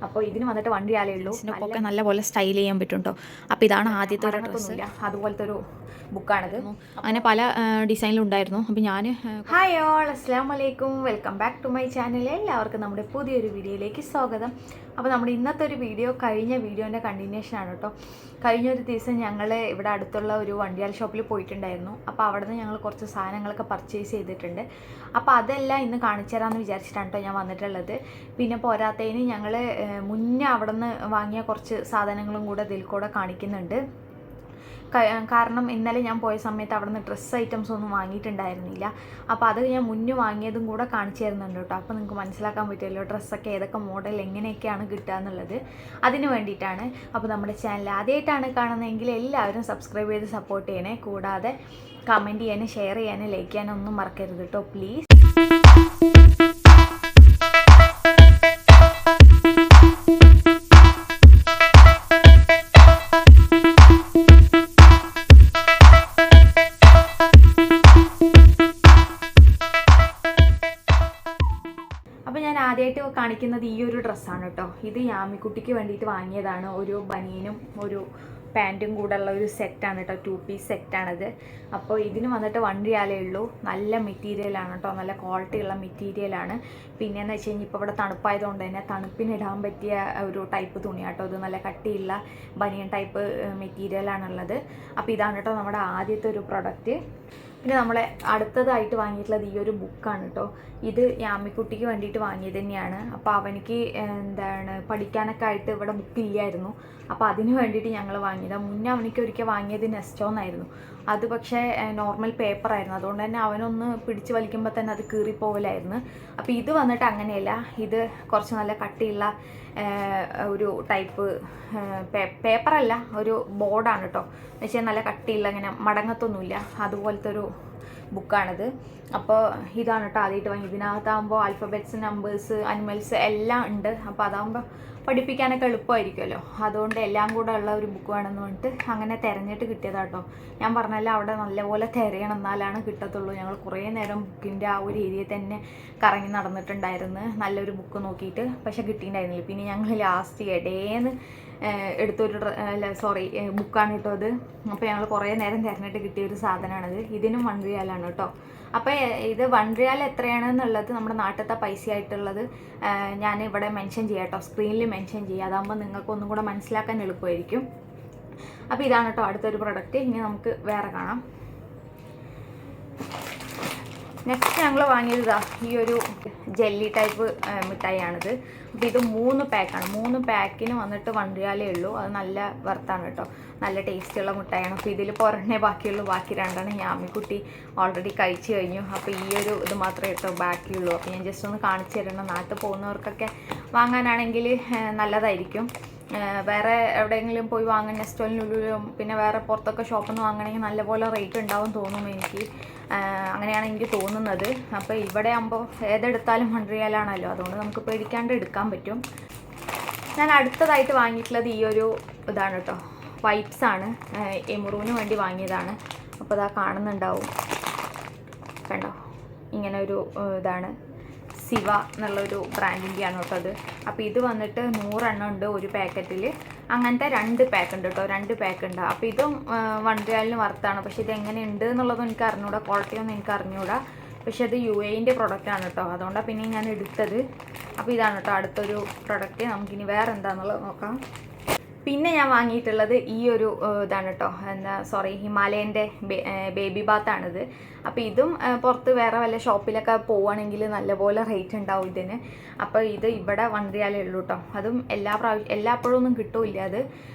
അപ്പോൾ ഇതിന് വന്നിട്ട് 1 റിയാലേ ഉള്ളൂ. ഒക്കെ നല്ലപോലെ സ്റ്റൈൽ ചെയ്യാൻ പറ്റും കേട്ടോ. അപ്പോൾ ഇതാണ് ആദ്യത്തെ ഒരു ഡ്രസ്സ്. അതുപോലത്തെ ഒരു ബുക്കാണിത്. അങ്ങനെ പല ഡിസൈനിലും ഉണ്ടായിരുന്നു. അപ്പോൾ ഞാൻ ഹായ് ഓൾ, അസ്സലാമു അലൈക്കും, welcome back to my channel. എല്ലാവർക്കും നമ്മുടെ പുതിയൊരു വീഡിയോയിലേക്ക് സ്വാഗതം. അപ്പോൾ നമ്മുടെ ഇന്നത്തെ ഒരു വീഡിയോ കഴിഞ്ഞ വീഡിയോൻ്റെ കണ്ടിന്യൂഷൻ ആണ് കേട്ടോ. കഴിഞ്ഞൊരു ദിവസം ഞങ്ങൾ ഇവിടെ അടുത്തുള്ള ഒരു വണ്ടിയാൽ ഷോപ്പിൽ പോയിട്ടുണ്ടായിരുന്നു. അപ്പോൾ അവിടെ നിന്ന് ഞങ്ങൾ കുറച്ച് സാധനങ്ങളൊക്കെ പർച്ചേസ് ചെയ്തിട്ടുണ്ട്. അപ്പോൾ അതെല്ലാം ഇന്ന് കാണിച്ചു തരാമെന്ന് വിചാരിച്ചിട്ടാണ് കേട്ടോ ഞാൻ വന്നിട്ടുള്ളത്. പിന്നെ പോരാത്തതിന് ഞങ്ങൾ മുന്നേ അവിടെ നിന്ന് വാങ്ങിയ കുറച്ച് സാധനങ്ങളും കൂടെ ഇതിൽ കൂടെ കാണിക്കുന്നുണ്ട്. കാരണം ഇന്നലെ ഞാൻ പോയ സമയത്ത് അവിടെ നിന്ന് ഡ്രസ്സ് ഐറ്റംസ് ഒന്നും വാങ്ങിയിട്ടുണ്ടായിരുന്നില്ല. അപ്പോൾ അത് ഞാൻ മുന്നേ വാങ്ങിയതും കൂടെ കാണിച്ചു തരുന്നുണ്ട് കേട്ടോ. അപ്പോൾ നിങ്ങൾക്ക് മനസ്സിലാക്കാൻ പറ്റുമല്ലോ ഡ്രസ്സൊക്കെ ഏതൊക്കെ മോഡൽ എങ്ങനെയൊക്കെയാണ് കിട്ടുക എന്നുള്ളത്. അതിന് വേണ്ടിയിട്ടാണ്. അപ്പോൾ നമ്മുടെ ചാനൽ ആദ്യമായിട്ടാണ് കാണുന്നതെങ്കിൽ എല്ലാവരും സബ്സ്ക്രൈബ് ചെയ്ത് സപ്പോർട്ട് ചെയ്യണേ. കൂടാതെ കമൻറ്റ് ചെയ്യാനും ഷെയർ ചെയ്യാനും ലൈക്ക് ചെയ്യാനും ഒന്നും മറക്കരുത് കേട്ടോ പ്ലീസ്. അപ്പോൾ ഞാൻ ആദ്യമായിട്ട് കാണിക്കുന്നത് ഈ ഒരു ഡ്രസ്സാണ് കേട്ടോ. ഇത് യാമിക്കുട്ടിക്ക് വേണ്ടിയിട്ട് വാങ്ങിയതാണ്. ഒരു ബനിയനും ഒരു പാൻറ്റും കൂടെ ഉള്ള ഒരു സെറ്റാണ് കേട്ടോ. 2 പീസ് സെറ്റാണിത്. അപ്പോൾ ഇതിന് വന്നിട്ട് 1 റിയാലേ ഉള്ളൂ. നല്ല മെറ്റീരിയലാണ് കേട്ടോ, നല്ല ക്വാളിറ്റി ഉള്ള മെറ്റീരിയലാണ്. പിന്നെയെന്ന് വെച്ച് കഴിഞ്ഞാൽ ഇപ്പോൾ ഇവിടെ തണുപ്പായതുകൊണ്ട് തന്നെ തണുപ്പിനിടാൻ പറ്റിയ ഒരു ടൈപ്പ് തുണിയാണ് കേട്ടോ. ഇത് നല്ല കട്ടിയുള്ള ബനിയൻ ടൈപ്പ് മെറ്റീരിയലാണുള്ളത്. അപ്പോൾ ഇതാണ് കേട്ടോ നമ്മുടെ ആദ്യത്തെ ഒരു പ്രൊഡക്റ്റ്. പിന്നെ നമ്മളെ അടുത്തതായിട്ട് വാങ്ങിയിട്ടുള്ളത് ഈ ഒരു ബുക്കാണ് കേട്ടോ. ഇത് യാമിക്കുട്ടിക്ക് വേണ്ടിയിട്ട് വാങ്ങിയത് തന്നെയാണ്. അപ്പോൾ അവനിക്ക് പഠിക്കാനൊക്കെ ആയിട്ട് ഇവിടെ ബുക്കില്ലായിരുന്നു. അപ്പോൾ അതിന് വേണ്ടിയിട്ട് ഞങ്ങൾ വാങ്ങിയതാണ്. മുന്നേ അവനിക്ക് ഒരിക്കൽ വാങ്ങിയത് നെസ്റ്റോന്നായിരുന്നു. അത് പക്ഷേ നോർമൽ പേപ്പറായിരുന്നു. അതുകൊണ്ട് തന്നെ അവനൊന്ന് പിടിച്ച് വലിക്കുമ്പോൾ തന്നെ അത് കീറിപ്പോവലായിരുന്നു. അപ്പോൾ ഇത് വന്നിട്ട് അങ്ങനെയല്ല. ഇത് കുറച്ച് നല്ല കട്ടിയുള്ള ഒരു ടൈപ്പ് പേപ്പറല്ല, ഒരു ബോർഡാണ് കേട്ടോ. എന്ന് വെച്ചാൽ നല്ല കട്ടിയുള്ള, ഇങ്ങനെ മടങ്ങത്തൊന്നുമില്ല, അതുപോലത്തെ ഒരു ബുക്കാണിത്. അപ്പോൾ ഇതാണ് കേട്ടോ ആദ്യമായിട്ട് വാങ്ങി. ഇതിനകത്താകുമ്പോൾ ആൽഫബറ്റ്സ്, നമ്പേഴ്സ്, അനിമൽസ് എല്ലാം ഉണ്ട്. അപ്പോൾ അതാകുമ്പോൾ പഠിപ്പിക്കാനൊക്കെ എളുപ്പമായിരിക്കുമല്ലോ. അതുകൊണ്ട് എല്ലാം കൂടെ ഉള്ള ഒരു ബുക്ക് വേണമെന്ന് പറഞ്ഞിട്ട് അങ്ങനെ തിരഞ്ഞിട്ട് കിട്ടിയതാട്ടോ. ഞാൻ പറഞ്ഞല്ലോ അവിടെ നല്ലപോലെ തിരയണം, എന്നാലാണ് കിട്ടത്തുള്ളൂ. ഞങ്ങൾ കുറേ നേരം ബുക്കിൻ്റെ ആ ഒരു ഏരിയയിൽ തന്നെ കറങ്ങി നടന്നിട്ടുണ്ടായിരുന്നു നല്ലൊരു ബുക്ക് നോക്കിയിട്ട്. പക്ഷെ കിട്ടിയിട്ടുണ്ടായിരുന്നില്ല. പിന്നെ ഞങ്ങൾ ലാസ്റ്റ് ഇടേന്ന് എടുത്തൊരു ബുക്കാണ് കേട്ടോ അത്. അപ്പോൾ ഞങ്ങൾ കുറേ നേരം തിരഞ്ഞിട്ട് കിട്ടിയൊരു സാധനമാണിത്. ഇതിനും 1 റിയാലാണ് കേട്ടോ. അപ്പോൾ ഇത് 1 റിയാൽ എത്രയാണെന്നുള്ളത് നമ്മുടെ നാട്ടിലത്തെ പൈസ ആയിട്ടുള്ളത് ഞാൻ ഇവിടെ മെൻഷൻ ചെയ്യാം കേട്ടോ, സ്ക്രീനിൽ മെൻഷൻ ചെയ്യാം. അതാകുമ്പോൾ നിങ്ങൾക്ക് ഒന്നും കൂടെ മനസ്സിലാക്കാൻ എളുപ്പമായിരിക്കും. അപ്പോൾ ഇതാണ് കേട്ടോ അടുത്തൊരു പ്രൊഡക്റ്റ്. ഇനി നമുക്ക് വേറെ കാണാം. നെക്സ്റ്റ് ഞങ്ങൾ വാങ്ങിയത് ഈ ഒരു ജെല്ലി ടൈപ്പ് മിഠായിയാണിത്. അപ്പോൾ ഇത് 3 പാക്കാണ്. 3 പാക്കിന് വന്നിട്ട് 1 റിയാലേ ഉള്ളൂ. അത് നല്ല വർത്താണ് കേട്ടോ, നല്ല ടേസ്റ്റുള്ള മിഠായിയാണ്. അപ്പോൾ ഇതിൽ ഒരെണ്ണേ ബാക്കിയുള്ളൂ, ബാക്കി 2 യാമിക്കുട്ടി ഓൾറെഡി കഴിച്ചു കഴിഞ്ഞു. അപ്പോൾ ഈ ഒരു ഇത് മാത്രമേ കേട്ടോ ബാക്കിയുള്ളൂ. അപ്പോൾ ഞാൻ ജസ്റ്റ് ഒന്ന് കാണിച്ചു തരണം. നാട്ടിൽ പോകുന്നവർക്കൊക്കെ വാങ്ങാനാണെങ്കിൽ നല്ലതായിരിക്കും. വേറെ എവിടെയെങ്കിലും പോയി വാങ്ങാൻ നെസ്റ്റോലിനുള്ളിലും പിന്നെ വേറെ പുറത്തൊക്കെ ഷോപ്പിൽ നിന്ന് വാങ്ങണമെങ്കിൽ നല്ലപോലെ റേറ്റ് ഉണ്ടാവും തോന്നുന്നു എനിക്ക്. അങ്ങനെയാണ് എനിക്ക് തോന്നുന്നത്. അപ്പോൾ ഇവിടെ ആകുമ്പോൾ ഏതെടുത്താലും 1 റിയാലാണല്ലോ, അതുകൊണ്ട് നമുക്ക് പേടിക്കാണ്ട് എടുക്കാൻ പറ്റും. ഞാൻ അടുത്തതായിട്ട് വാങ്ങിയിട്ടുള്ളത് ഈ ഒരു ഇതാണ് കേട്ടോ, വൈപ്സാണ്. എമുറുവിന് വേണ്ടി വാങ്ങിയതാണ്. അപ്പോൾ ഇതാ കാണുന്നുണ്ടാവും, കണ്ടോ, ഇങ്ങനെ ഒരു ഇതാണ്. സിവ എന്നുള്ളൊരു ബ്രാൻഡിൻ്റെയാണ് കേട്ടോ അത്. അപ്പോൾ ഇത് വന്നിട്ട് 100 എണ്ണം ഉണ്ട് ഒരു പാക്കറ്റിൽ. അങ്ങനത്തെ 2 പാക്ക് ഉണ്ട് കേട്ടോ, 2 പാക്ക് ഉണ്ട്. അപ്പോൾ ഇതും 1 റിയാലിന് വർത്താണ്. പക്ഷേ ഇത് എങ്ങനെയുണ്ട് എന്നുള്ളതും എനിക്ക് അറിഞ്ഞൂടാ, ക്വാളിറ്റിയൊന്നും എനിക്ക് അറിഞ്ഞൂടാ. പക്ഷേ അത് UAE-ൻ്റെ പ്രൊഡക്റ്റാണ് കേട്ടോ, അതുകൊണ്ടാണ് പിന്നെ ഞാൻ എടുത്തത്. അപ്പോൾ ഇതാണ് കേട്ടോ അടുത്തൊരു പ്രൊഡക്റ്റ്. നമുക്കിനി വേറെ എന്താണെന്നുള്ളത് നോക്കാം. പിന്നെ ഞാൻ വാങ്ങിയിട്ടുള്ളത് ഈ ഒരു ഇതാണ് കേട്ടോ, ഹിമാലയൻ്റെ ബേബി ബാത്താണിത്. അപ്പോൾ ഇതും പുറത്ത് വേറെ വല്ല ഷോപ്പിലൊക്കെ പോവുകയാണെങ്കിൽ നല്ലപോലെ റേറ്റ് ഉണ്ടാവും ഇതിന്. അപ്പോൾ ഇത് ഇവിടെ 1 റിയാലേ ഉള്ളൂ കേട്ടോ. അതും എല്ലാപ്പോഴും ഒന്നും കിട്ടില്ല. അത്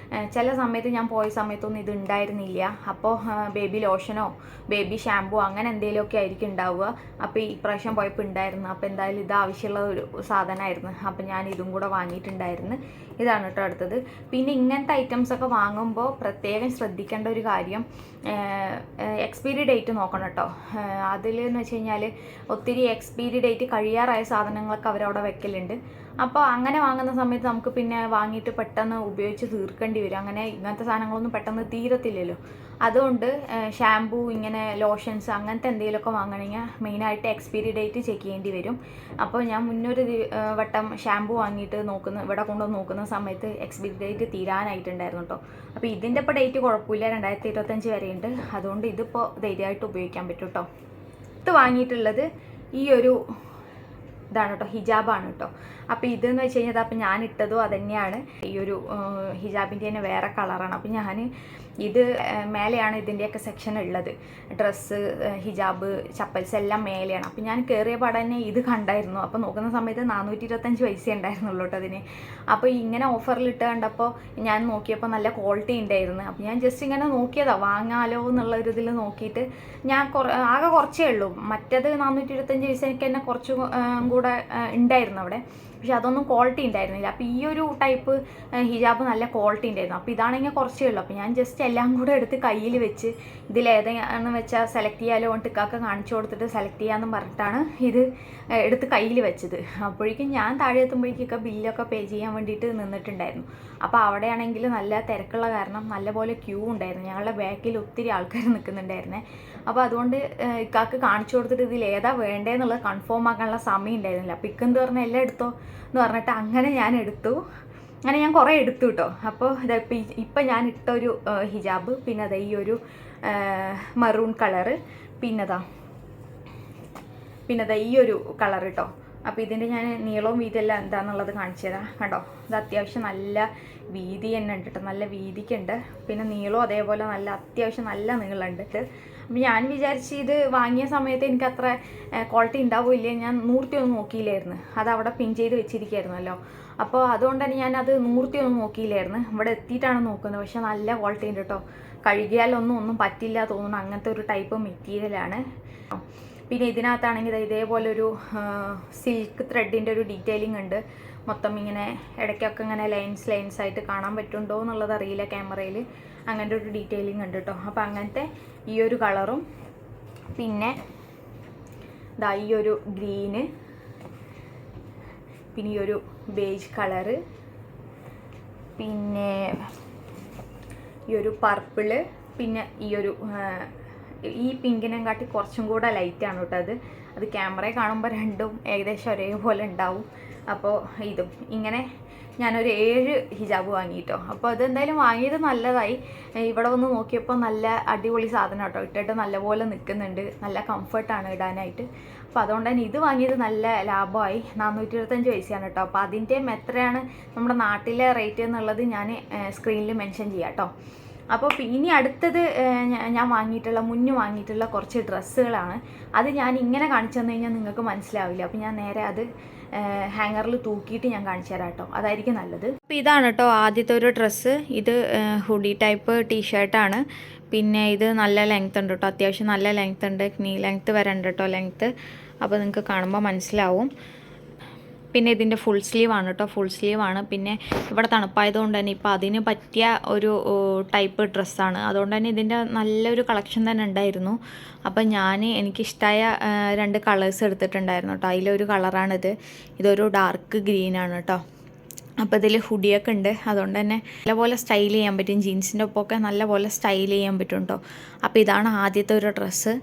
ചില സമയത്ത് ഞാൻ പോയ സമയത്തൊന്നും ഇത് ഉണ്ടായിരുന്നില്ല. അപ്പോൾ ബേബി ലോഷനോ ബേബി ഷാമ്പൂ അങ്ങനെ എന്തെങ്കിലുമൊക്കെ ആയിരിക്കും ഉണ്ടാവുക. അപ്പോൾ ഈ പ്രാവശ്യം പോയപ്പോൾ ഉണ്ടായിരുന്നു. അപ്പോൾ എന്തായാലും ഇത് ആവശ്യമുള്ള ഒരു സാധനമായിരുന്നു. അപ്പോൾ ഞാൻ ഇതും കൂടെ വാങ്ങിയിട്ടുണ്ടായിരുന്നു. ഇതാണ് കേട്ടോ അടുത്തത്. പിന്നെ ഇങ്ങനത്തെ ഐറ്റംസൊക്കെ വാങ്ങുമ്പോൾ പ്രത്യേകം ശ്രദ്ധിക്കേണ്ട ഒരു കാര്യം, എക്സ്പയറി ഡേറ്റ് നോക്കണം കേട്ടോ. അതിലെന്ന് വെച്ച് കഴിഞ്ഞാൽ ഒത്തിരി എക്സ്പയറി ഡേറ്റ് കഴിയാറായ സാധനങ്ങളൊക്കെ അവരവിടെ വെക്കലുണ്ട്. അപ്പോൾ അങ്ങനെ വാങ്ങുന്ന സമയത്ത് നമുക്ക് പിന്നെ വാങ്ങിയിട്ട് പെട്ടെന്ന് ഉപയോഗിച്ച് തീർക്കേണ്ടി വരും. അങ്ങനെ ഇങ്ങനത്തെ സാധനങ്ങളൊന്നും പെട്ടെന്ന് തീരത്തില്ലല്ലോ. അതുകൊണ്ട് ഷാംപൂ, ഇങ്ങനെ ലോഷൻസ്, അങ്ങനത്തെ എന്തെങ്കിലുമൊക്കെ വാങ്ങണമെങ്കിൽ മെയിനായിട്ട് എക്സ്പയറി ഡേറ്റ് ചെക്ക് ചെയ്യേണ്ടി വരും. അപ്പോൾ ഞാൻ മുന്നൊരു വട്ടം ഷാംപൂ വാങ്ങിയിട്ട് ഇവിടെ കൊണ്ടുവന്ന് നോക്കുന്ന സമയത്ത് എക്സ്പയറി ഡേറ്റ് തീരാനായിട്ടുണ്ടായിരുന്നു കേട്ടോ. അപ്പോൾ ഇതിൻ്റെ ഇപ്പോൾ ഡേറ്റ് കുഴപ്പമില്ല, 2025 വരെയുണ്ട്. അതുകൊണ്ട് ഇതിപ്പോൾ ധൈര്യമായിട്ട് ഉപയോഗിക്കാൻ പറ്റും കേട്ടോ. ഇത് വാങ്ങിയിട്ടുള്ളത് ഈ ഒരു ഇതാണ് കേട്ടോ, ഹിജാബാണ് കേട്ടോ. അപ്പോൾ ഇതെന്ന് വെച്ച് കഴിഞ്ഞാൽ അപ്പോൾ ഞാൻ ഇട്ടതും അതുതന്നെയാണ്. ഈ ഒരു ഹിജാബിൻ്റെ തന്നെ വേറെ കളറാണ്. അപ്പോൾ ഞാൻ ഇത് മേലെയാണ് ഇതിൻ്റെയൊക്കെ സെക്ഷൻ ഉള്ളത്. ഡ്രസ്സ്, ഹിജാബ്, ചപ്പൽസ് എല്ലാം മേലെയാണ്. അപ്പോൾ ഞാൻ കയറിയ പാടെ തന്നെ ഇത് കണ്ടായിരുന്നു. അപ്പോൾ നോക്കുന്ന സമയത്ത് 425 പൈസ ഉണ്ടായിരുന്നുള്ളൂ കേട്ടോ അതിന്. അപ്പോൾ ഇങ്ങനെ ഓഫറിലിട്ട് കണ്ടപ്പോൾ ഞാൻ നോക്കിയപ്പോൾ നല്ല ക്വാളിറ്റി ഉണ്ടായിരുന്നു. അപ്പോൾ ഞാൻ ജസ്റ്റ് ഇങ്ങനെ നോക്കിയതാണ് വാങ്ങാലോ എന്നുള്ള ഒരു ഇതിൽ നോക്കിയിട്ട് ഞാൻ ആകെ കുറച്ചേ ഉള്ളൂ. മറ്റേത് 425 പൈസയ്ക്ക് തന്നെ കുറച്ച് കൂടെ ഉണ്ടായിരുന്നു അവിടെ. പക്ഷെ അതൊന്നും ക്വാളിറ്റി ഉണ്ടായിരുന്നില്ല. അപ്പോൾ ഈ ഒരു ടൈപ്പ് ഹിജാബ് നല്ല ക്വാളിറ്റി ഉണ്ടായിരുന്നു. അപ്പോൾ ഇതാണെങ്കിൽ കുറച്ചേ ഉള്ളൂ. അപ്പോൾ ഞാൻ ജസ്റ്റ് എല്ലാം കൂടെ എടുത്ത് കയ്യിൽ വെച്ച് ഇതിലേതാണെന്ന് വെച്ചാൽ സെലക്ട് ചെയ്യാലോ കൊണ്ട് ഇക്കാക്ക കാണിച്ചു കൊടുത്തിട്ട് സെലക്ട് ചെയ്യാമെന്ന് പറഞ്ഞിട്ടാണ് ഇത് എടുത്ത് കയ്യിൽ വെച്ചത്. അപ്പോഴേക്കും ഞാൻ താഴെ എത്തുമ്പോഴേക്കൊക്കെ ബില്ലൊക്കെ പേ ചെയ്യാൻ വേണ്ടിയിട്ട് നിന്നിട്ടുണ്ടായിരുന്നു. അപ്പോൾ അവിടെയാണെങ്കിൽ നല്ല തിരക്കുള്ള കാരണം നല്ലപോലെ ക്യൂ ഉണ്ടായിരുന്നു. ഞങ്ങളുടെ ബാക്കിൽ ഒത്തിരി ആൾക്കാർ നിൽക്കുന്നുണ്ടായിരുന്നേ. അപ്പോൾ അതുകൊണ്ട് ഇക്കാക്ക് കാണിച്ചു കൊടുത്തിട്ട് ഇതിൽ ഏതാ വേണ്ടതെന്നുള്ളത് കൺഫേം ആക്കാനുള്ള സമയം ഉണ്ടായിരുന്നില്ല. അപ്പോൾ ഇക്കെന്ത് പറഞ്ഞാൽ എല്ലാം എടുത്തോ എന്ന് പറഞ്ഞിട്ട് അങ്ങനെ ഞാൻ എടുത്തു. അങ്ങനെ ഞാൻ കുറേ എടുത്തു കേട്ടോ. അപ്പോൾ ഇപ്പം ഞാൻ ഇട്ടൊരു ഹിജാബ്, പിന്നെ അതാ ഈ ഒരു മറൂൺ കളറ്, പിന്നെതാ ഈ ഒരു കളർ കേട്ടോ. അപ്പോൾ ഇതിൻ്റെ ഞാൻ നീളവും വീതിയെല്ലാം എന്താണെന്നുള്ളത് കാണിച്ചു തരാം. കണ്ടോ, ഇത് അത്യാവശ്യം നല്ല വീതി തന്നെ ഉണ്ട് കേട്ടോ, നല്ല വീതിക്കുണ്ട്. പിന്നെ നീളവും അതേപോലെ നല്ല അത്യാവശ്യം നല്ല നീളമുണ്ട്. അപ്പോൾ ഞാൻ വിചാരിച്ച് ഇത് വാങ്ങിയ സമയത്ത് എനിക്ക് അത്ര ക്വാളിറ്റി ഉണ്ടാവില്ല, ഞാൻ നൂർത്തിയൊന്നും നോക്കിയില്ലായിരുന്നു. അത് അവിടെ പിൻ ചെയ്ത് വെച്ചിരിക്കുമായിരുന്നല്ലോ. അപ്പോൾ അതുകൊണ്ട് തന്നെ ഞാനത് നൂർത്തിയൊന്നും നോക്കിയില്ലായിരുന്നു. ഇവിടെ എത്തിയിട്ടാണ് നോക്കുന്നത്. പക്ഷെ നല്ല ക്വാളിറ്റി ഉണ്ട് കേട്ടോ. കഴുകിയാലൊന്നും പറ്റില്ല തോന്നുന്നു, അങ്ങനത്തെ ഒരു ടൈപ്പ് മെറ്റീരിയലാണ്. പിന്നെ ഇതിനകത്താണെങ്കിൽ ഇതേപോലെ ഒരു സിൽക്ക് ത്രെഡിൻ്റെ ഒരു ഡീറ്റെയിലിംഗ് ഉണ്ട്. മൊത്തം ഇങ്ങനെ ഇടയ്ക്കൊക്കെ ഇങ്ങനെ ലൈൻസ് ആയിട്ട് കാണാൻ പറ്റുന്നുണ്ടോ എന്നുള്ളത് അറിയില്ല ക്യാമറയിൽ. അങ്ങനത്തെ ഒരു ഡീറ്റെയിലിംഗ് ഉണ്ട് കേട്ടോ. അപ്പോൾ അങ്ങനത്തെ ഈ ഒരു കളറും, പിന്നെ ദാ ഈ ഒരു ഗ്രീന്, പിന്നെ ഈ ഒരു ബേജ് കളറ്, പിന്നെ ഈ ഒരു പർപ്പിള്, പിന്നെ ഈ പിങ്കിനെ കാട്ടി കുറച്ചും കൂടെ ലൈറ്റാണ് കേട്ടോ അത് ക്യാമറയിൽ കാണുമ്പോൾ രണ്ടും ഏകദേശം ഒരേപോലെ ഉണ്ടാവും. അപ്പോൾ ഇതും ഇങ്ങനെ ഞാനൊരു 7 ഹിജാബ് വാങ്ങിയിട്ടോ. അപ്പോൾ അതെന്തായാലും വാങ്ങിയത് നല്ലതായി. ഇവിടെ വന്ന് നോക്കിയപ്പോൾ നല്ല അടിപൊളി സാധനം കേട്ടോ, ഇട്ടിട്ട് നല്ലപോലെ നിൽക്കുന്നുണ്ട്, നല്ല കംഫർട്ടാണ് ഇടാനായിട്ട്. അപ്പോൾ അതുകൊണ്ട് തന്നെ ഇത് വാങ്ങിയത് നല്ല ലാഭമായി. 425 പൈസയാണ് കേട്ടോ. അപ്പോൾ അതിൻ്റെയും എത്രയാണ് നമ്മുടെ നാട്ടിലെ റേറ്റ് എന്നുള്ളത് ഞാൻ സ്ക്രീനിൽ മെൻഷൻ ചെയ്യാം കേട്ടോ. അപ്പോൾ ഇനി അടുത്തത് ഞാൻ വാങ്ങിയിട്ടുള്ള കുറച്ച് ഡ്രസ്സുകളാണ്. അത് ഞാൻ ഇങ്ങനെ കാണിച്ചു തന്നു കഴിഞ്ഞാൽ നിങ്ങൾക്ക് മനസ്സിലാവില്ല. അപ്പോൾ ഞാൻ നേരെ അത് ഹാങ്ങറിൽ തൂക്കിയിട്ട് ഞാൻ കാണിച്ചു തരാം കേട്ടോ, അതായിരിക്കും നല്ലത്. അപ്പോൾ ഇതാണ് കേട്ടോ ആദ്യത്തെ ഒരു ഡ്രസ്സ്. ഇത് ഹുഡി ടൈപ്പ് ടീഷർട്ടാണ്. പിന്നെ ഇത് നല്ല ലെങ്ത് ഉണ്ട് കേട്ടോ, അത്യാവശ്യം നല്ല ലെങ്ത് ഉണ്ട്, നീ ലെങ്ത്ത് വരണ്ട കേട്ടോ ലെങ്ത്ത്. അപ്പോൾ നിങ്ങൾക്ക് കാണുമ്പോൾ മനസ്സിലാവും. പിന്നെ ഇതിൻ്റെ ഫുൾ സ്ലീവാണ് കേട്ടോ, ഫുൾ സ്ലീവാണ്. പിന്നെ ഇവിടെ തണുപ്പായതുകൊണ്ട് തന്നെ ഇപ്പോൾ അതിന് പറ്റിയ ഒരു ടൈപ്പ് ഡ്രസ്സാണ്. അതുകൊണ്ട് തന്നെ ഇതിൻ്റെ നല്ലൊരു കളക്ഷൻ തന്നെ ഉണ്ടായിരുന്നു. അപ്പം എനിക്കിഷ്ടമായ 2 കളേഴ്സ് എടുത്തിട്ടുണ്ടായിരുന്നു കേട്ടോ. അതിലൊരു കളറാണിത്. ഇതൊരു ഡാർക്ക് ഗ്രീനാണ് കേട്ടോ. അപ്പോൾ ഇതിൽ ഹുഡിയൊക്കെ ഉണ്ട്. അതുകൊണ്ട് തന്നെ നല്ലപോലെ സ്റ്റൈൽ ചെയ്യാൻ പറ്റും, ജീൻസിൻ്റെ ഒപ്പമൊക്കെ നല്ലപോലെ സ്റ്റൈൽ ചെയ്യാൻ പറ്റും കേട്ടോ. അപ്പോൾ ഇതാണ് ആദ്യത്തെ ഒരു ഡ്രസ്സ്.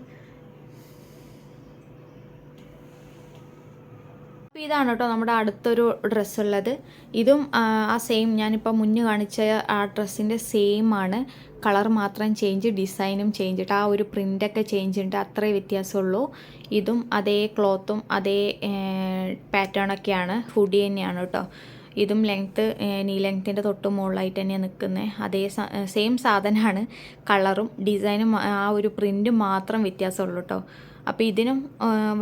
അപ്പോൾ ഇതാണ് കേട്ടോ നമ്മുടെ അടുത്തൊരു ഡ്രസ്സ് ഉള്ളത്. ഇതും ആ സെയിം ഞാനിപ്പോൾ മുന്നേ കാണിച്ച ആ ഡ്രസ്സിൻ്റെ സെയിം ആണ്. കളർ മാത്രം ചേഞ്ച്, ഡിസൈനും ചേഞ്ച് ഇട്ട് ആ ഒരു പ്രിൻ്റൊക്കെ ചേഞ്ച് ഉണ്ട്, അത്രേ വ്യത്യാസമുള്ളൂ. ഇതും അതേ ക്ലോത്തും അതേ പാറ്റേണൊക്കെയാണ്, ഹുഡി തന്നെയാണ് കേട്ടോ. ഇതും ലെങ്ത്ത് നീ ലെങ്ത്തിൻ്റെ തൊട്ട് മുകളിലായിട്ട് തന്നെയാണ് നിൽക്കുന്നത്. അതേ സെയിം സാധനമാണ്, കളറും ഡിസൈനും ആ ഒരു പ്രിൻറ്റും മാത്രം വ്യത്യാസമുള്ളൂ കേട്ടോ. അപ്പോൾ ഇതിനും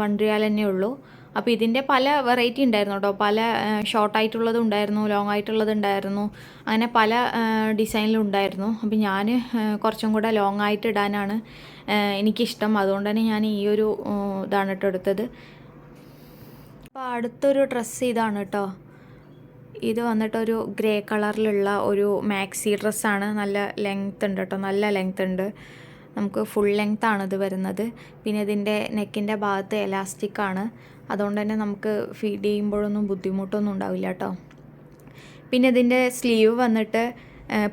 1 റിയാൽ തന്നെ ഉള്ളൂ. അപ്പോൾ ഇതിൻ്റെ പല വെറൈറ്റി ഉണ്ടായിരുന്നു കേട്ടോ, പല ഷോർട്ടായിട്ടുള്ളതും ഉണ്ടായിരുന്നു, ലോങ് ആയിട്ടുള്ളത് ഉണ്ടായിരുന്നു, അങ്ങനെ പല ഡിസൈനിലും ഉണ്ടായിരുന്നു. അപ്പോൾ ഞാൻ കുറച്ചും കൂടെ ലോങ് ആയിട്ട് ഇടാനാണ് എനിക്കിഷ്ടം. അതുകൊണ്ട് തന്നെ ഞാൻ ഈ ഒരു ഇതാണ് കേട്ടോ എടുത്തത്. അപ്പോൾ അടുത്തൊരു ഡ്രസ്സ് ഇതാണ് കേട്ടോ. ഇത് വന്നിട്ടൊരു ഗ്രേ കളറിലുള്ള ഒരു മാക്സി ഡ്രസ്സാണ്. നല്ല ലെങ്ത് ഉണ്ട് കേട്ടോ, നല്ല ലെങ്ത് ഉണ്ട്. നമുക്ക് ഫുൾ ലെങ്ത് ആണ് ഇത് വരുന്നത്. പിന്നെ ഇതിൻ്റെ നെക്കിൻ്റെ ഭാഗത്ത് എലാസ്റ്റിക്കാണ്. അതുകൊണ്ട് തന്നെ നമുക്ക് ഫീഡ് ചെയ്യുമ്പോഴൊന്നും ബുദ്ധിമുട്ടൊന്നും ഉണ്ടാവില്ല കേട്ടോ. പിന്നെ ഇതിൻ്റെ സ്ലീവ് വന്നിട്ട്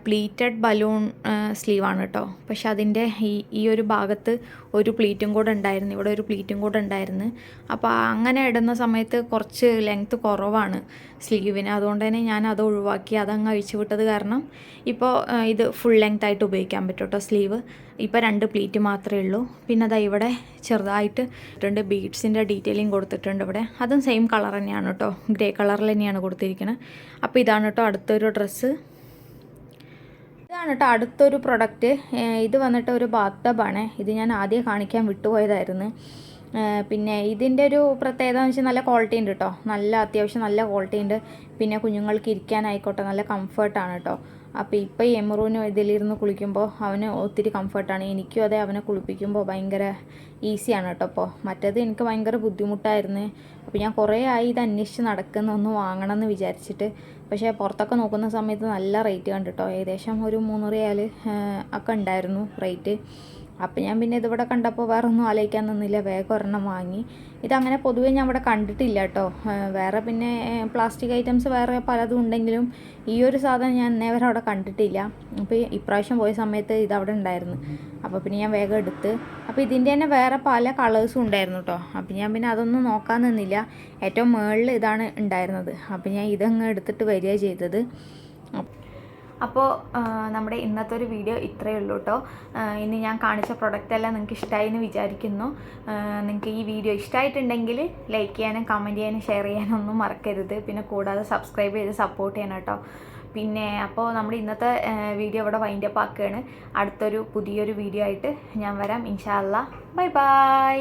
പ്ലീറ്റഡ് ബലൂൺ സ്ലീവാണ് കേട്ടോ. പക്ഷെ അതിൻ്റെ ഈ ഒരു ഭാഗത്ത് ഒരു പ്ലീറ്റും കൂടെ ഉണ്ടായിരുന്നു, ഇവിടെ ഒരു പ്ലീറ്റും കൂടെ ഉണ്ടായിരുന്നു. അപ്പോൾ അങ്ങനെ ഇടുന്ന സമയത്ത് കുറച്ച് ലെങ്ത്ത് കുറവാണ് സ്ലീവിന്. അതുകൊണ്ട് തന്നെ ഞാൻ അത് ഒഴിവാക്കി, അതങ്ങ് അഴിച്ചു വിട്ടത് കാരണം ഇപ്പോൾ ഇത് ഫുൾ ലെങ്ത് ആയിട്ട് ഉപയോഗിക്കാൻ പറ്റും കേട്ടോ സ്ലീവ്. ഇപ്പോൾ 2 പ്ലീറ്റ് മാത്രമേ ഉള്ളൂ. പിന്നെ അതാ ഇവിടെ ചെറുതായിട്ട് ബീഡ്സിൻ്റെ ഡീറ്റെയിലിംഗ് കൊടുത്തിട്ടുണ്ട് ഇവിടെ. അതും സെയിം കളർ തന്നെയാണ് കേട്ടോ, ഗ്രേ കളറിൽ തന്നെയാണ് കൊടുത്തിരിക്കുന്നത്. അപ്പോൾ ഇതാണ് കേട്ടോ അടുത്തൊരു ഡ്രസ്സ്. ഇതാണ് കേട്ടോ അടുത്തൊരു പ്രൊഡക്റ്റ്. ഇത് വന്നിട്ട് ഒരു ബാത്ത് ടബാണ്. ഇത് ഞാൻ ആദ്യം കാണിക്കാൻ വിട്ടുപോയതായിരുന്നു. പിന്നെ ഇതിൻ്റെ ഒരു പ്രത്യേകത എന്ന് വെച്ചാൽ നല്ല ക്വാളിറ്റി ഉണ്ട് കേട്ടോ, അത്യാവശ്യം നല്ല ക്വാളിറ്റി ഉണ്ട്. പിന്നെ കുഞ്ഞുങ്ങൾക്ക് ഇരിക്കാനായിക്കോട്ടെ നല്ല കംഫർട്ടാണ് കേട്ടോ. അപ്പോൾ ഇപ്പോൾ ഈ എമറൂന് ഇതിലിരുന്ന് കുളിക്കുമ്പോൾ അവന് ഒത്തിരി കംഫർട്ടാണ്. എനിക്കും അതെ, അവനെ കുളിപ്പിക്കുമ്പോൾ ഭയങ്കര ഈസിയാണ് കേട്ടോ. അപ്പോൾ മറ്റേത് എനിക്ക് ഭയങ്കര ബുദ്ധിമുട്ടായിരുന്നു. അപ്പോൾ ഞാൻ കുറേ ആയി ഇത് അന്വേഷിച്ച് നടക്കുന്ന ഒന്ന് വാങ്ങണമെന്ന് വിചാരിച്ചിട്ട്. പക്ഷേ പുറത്തൊക്കെ നോക്കുന്ന സമയത്ത് നല്ല റേറ്റ് കണ്ടു കേട്ടോ. ഏകദേശം ഒരു 3 റിയാൽ ഒക്കെ ഉണ്ടായിരുന്നു റേറ്റ്. അപ്പോൾ ഞാൻ പിന്നെ ഇതിവിടെ കണ്ടപ്പോൾ വേറെ ഒന്നും ആലോചിക്കാൻ നിന്നില്ല, വേഗം ഒരെണ്ണം വാങ്ങി. ഇതങ്ങനെ പൊതുവേ ഞാൻ ഇവിടെ കണ്ടിട്ടില്ല കേട്ടോ. വേറെ പിന്നെ പ്ലാസ്റ്റിക് ഐറ്റംസ് വേറെ പലതും ഉണ്ടെങ്കിലും ഈ ഒരു സാധനം ഞാൻ നേരെ അവിടെ കണ്ടിട്ടില്ല. അപ്പോൾ ഇപ്രാവശ്യം പോയ സമയത്ത് ഇതവിടെ ഉണ്ടായിരുന്നു. അപ്പോൾ പിന്നെ ഞാൻ വേഗം എടുത്ത്. അപ്പോൾ ഇതിൻ്റെ തന്നെ വേറെ പല കളേഴ്സും ഉണ്ടായിരുന്നു കേട്ടോ. അപ്പോൾ ഞാൻ പിന്നെ അതൊന്നും നോക്കാൻ നിന്നില്ല, ഏറ്റവും മുകളിൽ ഇതാണ് ഉണ്ടായിരുന്നത്. അപ്പോൾ ഞാൻ ഇതങ്ങ് എടുത്തിട്ട് വരിക ചെയ്തത്. അപ്പോൾ നമ്മുടെ ഇന്നത്തെ ഒരു വീഡിയോ ഇത്രയേ ഉള്ളൂ കേട്ടോ. ഇനി ഞാൻ കാണിച്ച പ്രൊഡക്റ്റെല്ലാം നിങ്ങൾക്ക് ഇഷ്ടമായി എന്ന് വിചാരിക്കുന്നു. നിങ്ങൾക്ക് ഈ വീഡിയോ ഇഷ്ടമായിട്ടുണ്ടെങ്കിൽ ലൈക്ക് ചെയ്യാനും കമൻറ്റ് ചെയ്യാനും ഷെയർ ചെയ്യാനും ഒന്നും മറക്കരുത്. പിന്നെ കൂടാതെ സബ്സ്ക്രൈബ് ചെയ്ത് സപ്പോർട്ട് ചെയ്യണം കേട്ടോ. പിന്നെ അപ്പോൾ നമ്മുടെ ഇന്നത്തെ വീഡിയോ ഇവിടെ വൈൻഡപ്പ് ആക്കുകയാണ്. പുതിയൊരു വീഡിയോ ആയിട്ട് ഞാൻ വരാം ഇൻഷാ അല്ലാ. Bye bye.